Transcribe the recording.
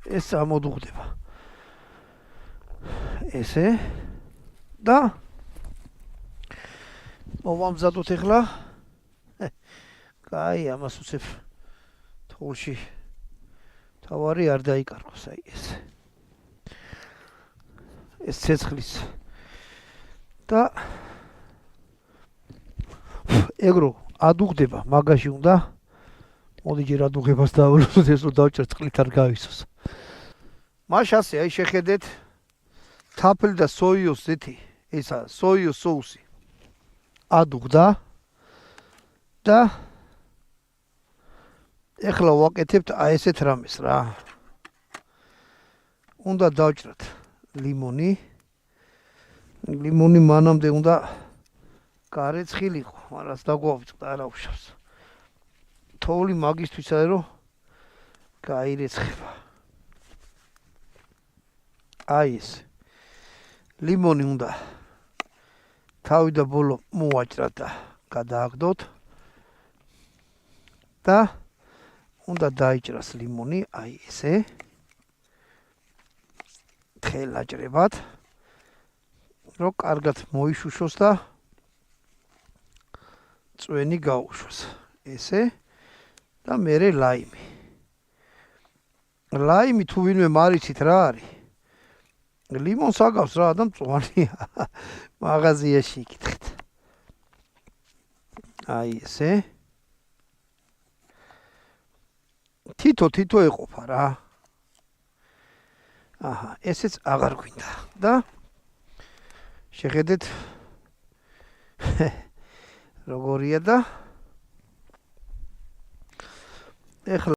ეს ამოდუხდება. ესე და მოვამზადოთ ახლა. კაი, ამას უცებ თოლში თავარი არ დაიკარგოს, აი ეს. ეს ცეცხლის და ეგრო ადუღდება, მაგაში უნდა მოდი ჯერ ადუღებას დაავლოთ, ეს რომ დავჭერ წყლით არ გავისოს. მაშ ასე, აი შეხედეთ თაფლი და სოიოს ზეთი, ესა სოიოს соуსი ადუღდა და ეხლა ვაკეთებთ აი ესეთ რამეს რა. უნდა დავჭრათ ლიმონი. ლიმონი მანამდე უნდა გარეცხილიყო, მაგრამ დაგვავიწყდა არა უშავს. თოვლი მაგისთვის არის რომ გაირეცხება. აი ეს. ლიმონი უნდა თავი და ბოლო მოვაჭრათ და გადააგდოთ. და უნდა დაიჭრას ლიმონი, აი ესე. ხელაჭრებად. რომ კარგად მოიშუშოს და წვენი გაუშვას. ესე და მერე ლაიმი. ლაიმი თუ ვინმე მარიცით რა არის? ლიმონს აგავს რა და მწვანეა. მაღაზიაში იკითხეთ. აი ესე. თითო ეყოფა რა. აჰა, ესეც აღარ გვინდა. და შეხედეთ როგორია და ეხლა